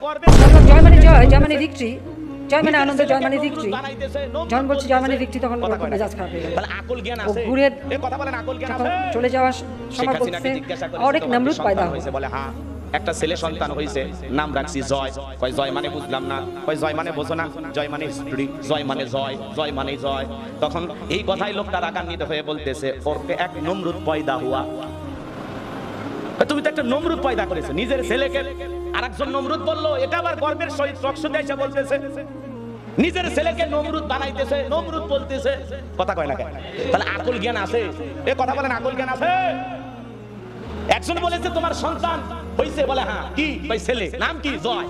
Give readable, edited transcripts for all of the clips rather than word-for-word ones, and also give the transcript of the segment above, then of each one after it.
জয় মানে জয়, জয় মানে ভিক্টরি, জয় মানে আনন্দ, জয় মানে ভিক্টরি। যখন বলছি জয় মানে ভিক্টরি তখন মেজাজ খারাপ হয়ে গেল। আকল জ্ঞান ও আছে, ঘুরে এ কথা বলেন আকল জ্ঞান আছে। চলে যাওয়ার সময় বলছে और एक नमरूद पैदा হয়েছে, বলে হ্যাঁ একটা ছেলে সন্তান হয়েছে, নাম রাখছি জয়। কয় জয় মানে বুঝলাম না। কয় জয় মানে বোঝো না, জয় মানে হিস্ট্রি, জয় মানে জয়, জয় মানে জয়। তখন এই কথাই লোকটা রাগান্বিত হয়ে বলতেছে ওরকে এক নমরুদ পয়দা হুয়া। তুমি তো একটা নমরুদ পয়দা করেছো, নিজের ছেলেকে আরেকজন নমরুদ বললো, এটা আবার গর্বের সহিত রক্সদে এসে বলতেছে নিজের ছেলেকে নমরুদ বানাইতেছে, নমরুদ বলতেছে। কথা কয় না কেন? তাহলে আকল জ্ঞান আছে? এ কথা বলেন আকল জ্ঞান আছে? একজন বলেছে তোমার সন্তান হইছে, বলে হ্যাঁ কি? ভাই ছেলে, নাম কি? জয়।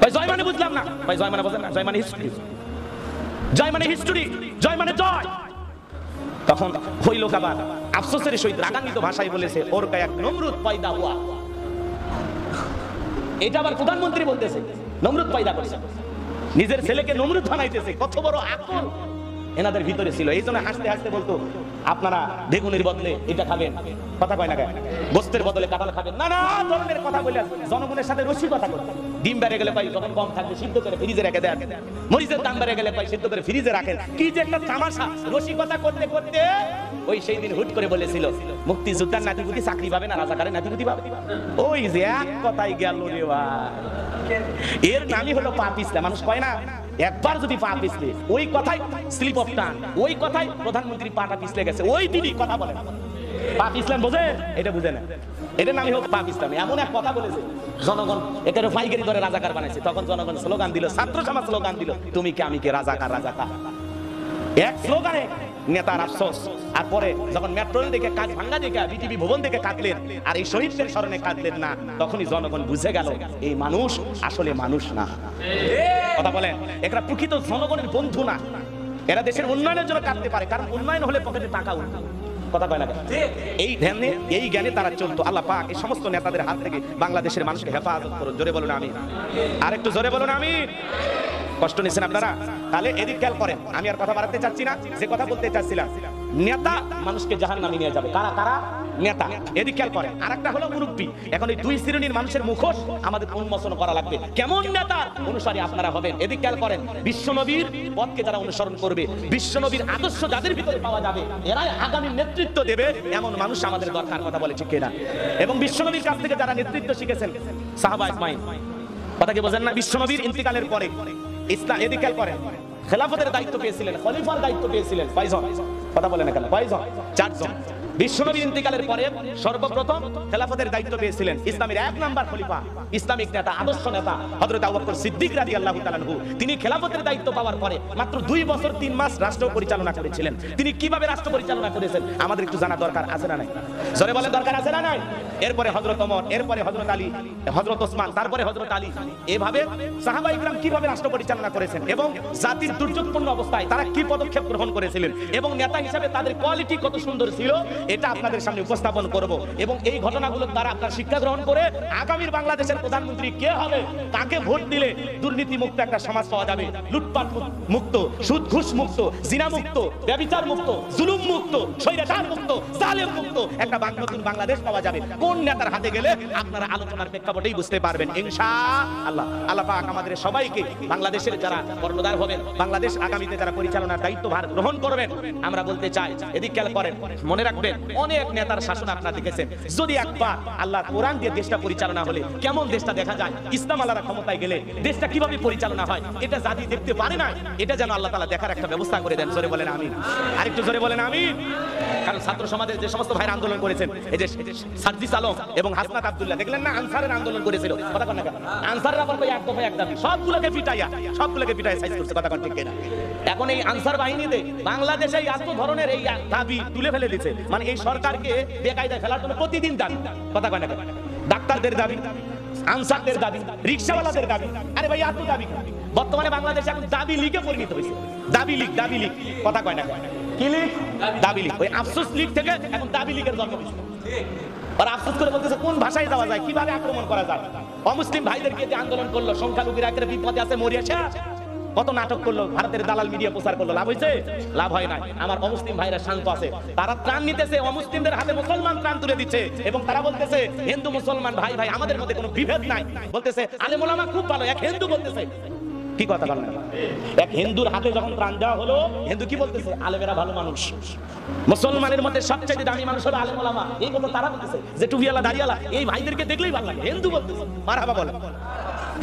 ভাই জয় মানে বুঝলাম না। ভাই জয় মানে বুঝলেন না? জয় মানে হিস্ট্রি, জয় মানে হিস্ট্রি, জয় মানে জয়। তখন ওই লোক আবার আফসোসের সহিত রাগান্বিত ভাষায় বলেছে ওর কা এক নমরুদ পয়দা হুয়া। এটা আবার প্রধানমন্ত্রী বলতেছে নমরুদ পয়দা করছে, নিজের ছেলেকে নমরুদ বানাইতেছে। কত বড় আকল এনাদের ভিতরে ছিল। এই জন্য হাসতে হাসতে বলতো আপনারা বেগুনের বদলে এটা খাবেন। কথা কয় না কেন? গোস্তের বদলে কাঁঠাল খাবেন না, না ধরনের কথা বলে জনগণের সাথে রসিকতা করতে। ডিম বেড়ে গেলে পাই যখন কম থাকবে সিদ্ধ করে ফ্রিজে রেখে দেন, মরিচের দাম বেড়ে গেলে পাই সিদ্ধ করে ফ্রিজে রাখেন। কি যে একটা তামাশা! রসিকতা করতে করতে ওই সেই দিন হুট করে বলেছিল মুক্তিযোদ্ধার নাতিপুতি চাকরি পাবে না, রাজাকারের নাতিপুতি পাবে। ওই যে এক কথাই গেল রে ভাই। এর নামই হলো পাপ ইসলাম। মানুষ কয় না একবার যদি পা পিছলে, ওই কথাই স্লিপ অফ টাং, ওই কথাই প্রধানমন্ত্রী পাটা পিছলে গেছে, ওই দিনই কথা বলে পাপ ইসলাম। বোঝে? এটা বুঝে না, এটা নামই হোক পাপ ইসলাম। এমন এক কথা বলেছে জনগণ এটার ফাইকারি ধরে রাজাকার বানাইছে। তখন জনগণ স্লোগান দিল, ছাত্র সমাজ স্লোগান দিল, তুমি কে আমি কে, রাজাকার রাজাকার। এক স্লোগানে নেতার আফসোস। আর পরে যখন মেট্রো রেল দেখে কাজ ভাঙ্গা দেখে বিটিভি ভবন দেখে কাঁদলেন আর এই শহীদদের স্মরণে কাঁদলেন না, তখনই জনগণ বুঝে গেল এই মানুষ আসলে মানুষ না। কথা বলেন, এরা প্রকৃত জনগণের বন্ধু না। এরা দেশের উন্নয়নের জন্য কাঁদতে পারে, কারণ উন্নয়ন হলে পকেটে টাকা উঠবে। কথা কয় না? এই জ্ঞানে তারা চলতো। আল্লাহ পাক এই সমস্ত নেতাদের হাত থেকে বাংলাদেশের মানুষকে হেফাজত করুন। জোরে বলুন আমিন। আর একটু জোরে বলুন আমিন। কষ্ট নিচ্ছেন আপনারা? তাহলে এদিক খেয়াল করেন, আমি আর কথা বাড়াতে চাচ্ছি না। যে কথা বলতে চাচ্ছিলাম, নেতা মানুষকে জাহান্নামে নিয়ে যাবে। কারা কারা? নেতা। এদিক খেয়াল করেন। আর একটা হলো মুরব্বী। এখন এই দুই শ্রেণীর মানুষের মুখোশ আমাদের উন্মোচন করা লাগবে। কেমন নেতা অনুসারী আপনারা হবেন? এদিক খেয়াল করেন। বিশ্বনবীর পথকে যারা অনুসরণ করবে, বিশ্বনবীর আদর্শ যাদের ভিতরে পাওয়া যাবে, এরাই আগামী নেতৃত্ব দেবে, এমন মানুষ আমাদের দরকার। কথা বলে ঠিক কিনা? এবং বিশ্বনবীর কাছ থেকে যারা নেতৃত্ব শিখেছেন, সাহাবা ইসমাইল, কথা কি বোঝেন না? বিশ্বনবীর ইন্তিকালের পরে ইসলাম, এদিক খেয়াল করেন, খেলাফতের দায়িত্ব পেয়েছিলেন, খলিফার দায়িত্ব পেয়েছিলেন কয়জন? কথা বলেন না কেন? কয়জন? 4 জন। বিশ্বনবীর ইন্তিকালের পরে সর্বপ্রথম খেলাফতের দায়িত্ব পেয়েছিলেন ইসলামের 1 নাম্বার খলিফা, ইসলামিক নেতা, আদর্শ নেতা হযরত আবু বকর সিদ্দিক রাদিয়াল্লাহু তাআলা আনহু। তিনি খেলাফতের দায়িত্ব পাওয়ার পরে মাত্র 2 বছর 3 মাস রাষ্ট্র পরিচালনা করেছিলেন। তিনি কিভাবে রাষ্ট্র পরিচালনা করেছেন আমাদের একটু জানা দরকার আছে না নাই? জোরে বলেন, দরকার আছে না নাই? এরপরে হযরত ওমর, এরপরে হযরত আলী, হযরত ওসমান, তারপরে হযরত আলী। এভাবে সাহাবায়ে কিরাম কিভাবে রাষ্ট্র পরিচালনা করেছেন এবং জাতির দুর্যোগপূর্ণ অবস্থায় তারা কি পদক্ষেপ গ্রহণ করেছিলেন এবং নেতা হিসেবে তাদের কোয়ালিটি কত সুন্দর ছিল, এটা আপনাদের সামনে উপস্থাপন করব। এবং এই ঘটনাগুলোর দ্বারা আপনারা শিক্ষা গ্রহণ করে আগামীর বাংলাদেশের প্রধানমন্ত্রী কে হবে, কাকে ভোট দিলে দুর্নীতি মুক্ত একটা সমাজ পাওয়া যাবে, লুটপাট মুক্ত, সুদ ঘুষ মুক্ত, জিনা মুক্ত, ব্যভিচার মুক্ত, জুলুম মুক্ত, স্বৈরাচার মুক্ত, জালেম মুক্ত একটা নতুন বাংলাদেশ পাওয়া যাবে। কোন নেতার হাতে গেলে আপনারা আলোচনার প্রেক্ষাপটেই বুঝতে পারবেন ইনশাআল্লাহ। আল্লাহ পাক আমাদের সবাইকে বাংলাদেশের যারা কর্ণধার হবেন, বাংলাদেশ আগামীতে যারা পরিচালনার দায়িত্বভার গ্রহণ করবেন, আমরা বলতে চাই এদিক খেয়াল করেন, মনে রাখবেন অনেক নেতার শাসন আপনারা দেখেছেন। যদি একবার আল্লাহ কোরআন দিয়ে দেশটা পরিচালনা হলে কেমন দেশটা দেখা যায়, ইসলাম আল্লাহর ক্ষমতায় গেলে দেশটা কিভাবে পরিচালনা হয়, এটা জাতি দেখতে পারে না, এটা যেন আল্লাহ তাআলা দেখার একটা ব্যবস্থা করে দেন। জোরে বলেন আমিন। আরেকটু জোরে বলেন আমিন। কারণ ছাত্র সমাজের যে সমস্ত ভাইরা আন্দোলন করেছেন, এই যে সার্জিস আলম এবং হাসনাত আব্দুল্লাহ, দেখলেন না আনসারের আন্দোলন করেছিল। কথা কন না কেন? আনসাররা বলবে এক দফা এক দাবি, সবগুলোকে পিটাইয়া সাইজ করছে। কথা কন ঠিক কিনা? এখন এই আনসার বাহিনীতে বাংলাদেশে এত ধরনের এই দাবি তুলে ফেলে দিচ্ছে, মানে এই সরকারকে বেকায়দায় ফেলার জন্য প্রতিদিন দাবি। কথা কয় না কেন? ডাক্তারদের দাবি, আনসারদের দাবি, রিকশাওয়ালাদের দাবি। আরে ভাই এত দাবি বর্তমানে বাংলাদেশে এখন দাবি লিগে পরিণত হয়েছে। দাবি লিগ, দাবি লিগ। কথা কয় না কেন? কি লিগ? দাবি লিগ। ওই আফসোস লিগ থেকে এখন দাবি লিগের জন্ম হয়েছে। আর আফসোস করে বলতেছে কোন ভাষায় যাওয়া যায়, কিভাবে আক্রমণ করা যায়। অমুসলিম ভাইদেরকে যে আন্দোলন করলো, সংখ্যালঘুরা একেবারে বিপদে আছে, মরিয়া শেষ। কত নাটক করলো, ভারতের দালাল মিডিয়া প্রচার করলো, লাভ হয়েছে? লাভ হয় নাই। আমার অমুসলিম ভাইরা শান্ত আছে, তারা ত্রাণ নিতেছে, অমুসলিমদের হাতে মুসলমান ত্রাণ তুলে দিচ্ছে, এবং তারা বলতেছে হিন্দু মুসলমান ভাই ভাই আমাদের মধ্যে কোনো বিভেদ নাই। বলতেছে আলেম ওলামা খুব ভালো, এক হিন্দু বলতেছে কি কথা বলেন, এক হিন্দুর হাতে যখন ত্রাণ দেওয়া হলো, হিন্দু কি বলতেছে আলেমেরা ভালো মানুষ, মুসলমানের মধ্যে সবচেয়ে দামি মানুষ হলো আলেম ওলামা। এই কথা তারা বলতেছে যে টুপিওয়ালা দাড়িওয়ালা এই ভাইদেরকে দেখলেই ভালো লাগে, হিন্দু বলতেছে মারহাবা বলেন।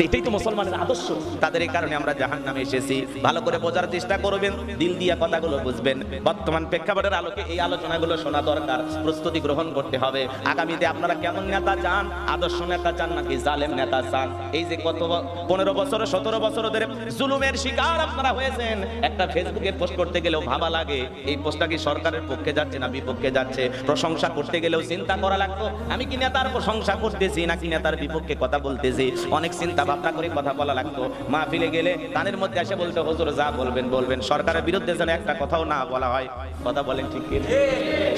এটাই তো মুসলমানের আদর্শ। তাদের এই কারণে আমরা জাহান্নামে এসেছি। ভালো করে বোঝার চেষ্টা করবেন, দিল দিয়া কথাগুলো বুঝবেন। বর্তমান প্রেক্ষাপটের আলোকে এই আলোচনাগুলো শোনা দরকার, প্রস্তুতি গ্রহণ করতে হবে। আগামীতে আপনারা কেমন নেতা চান, আদর্শ নেতা চান নাকি জালেম নেতা চান? এই যে কত 15 বছর 17 বছর ধরে জুলুমের শিকার আপনারা হয়েছেন, একটা ফেসবুকে পোস্ট করতে গেলেও ভাবা লাগে এই পোস্টটা কি সরকারের পক্ষে যাচ্ছে না বিপক্ষে যাচ্ছে। প্রশংসা করতে গেলেও চিন্তা করা লাগতো, আমি কি নেতার প্রশংসা করতেছি নাকি নেতার বিপক্ষে কথা বলতেছি। অনেক চিন্তা ভাবনা করে কথা বলা লাগতো। মাহফিলে গেলে কানের মধ্যে এসে বলতে হুজুর যা বলবেন বলবেন, সরকারের বিরুদ্ধে যেন একটা কথাও না বলা হয়। কথা বলেন ঠিক কি?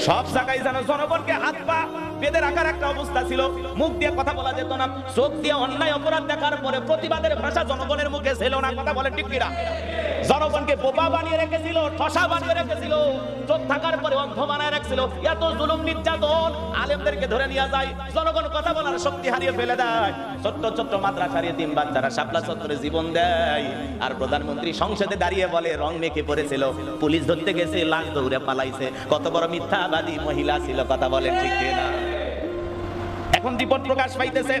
সব জায়গায় যেন জনগণকে হাত পা বেঁধে রাখার একটা অবস্থা ছিল, মুখ দিয়ে কথা বলা যেত না, চোখ দিয়ে অন্যায় অপরাধ দেখার পরে প্রতিবাদের ভাষা জনগণের মুখে ছিল না। কথা বলেন ঠিক কিনা? জনগণকে বোবা বানিয়ে রেখেছিল, ঠসা বানিয়ে রেখেছিল, চোখ থাকার পরে অন্ধ বানায় রাখছিল। এত জুলুম নির্যাতন, আলেমদেরকে ধরে নিয়ে যায়, জনগণ কথা বলার শক্তি হারিয়ে ফেলে দেয়। ছোট্ট ছোট্ট মাদ্রাসার এতিম বাচ্চারা শাপলা চত্বরে জীবন দেয়, আর প্রধানমন্ত্রী সংসদে দাঁড়িয়ে বলে রং মেখে পড়েছিল, পুলিশ ধরতে গেছে, লাশ দৌড়ে পালাইছে। কত বড় মিথ্যাবাদী মহিলা ছিল। কথা বলেন ঠিক কিনা? এখন রিপোর্ট প্রকাশ পাইতেছে,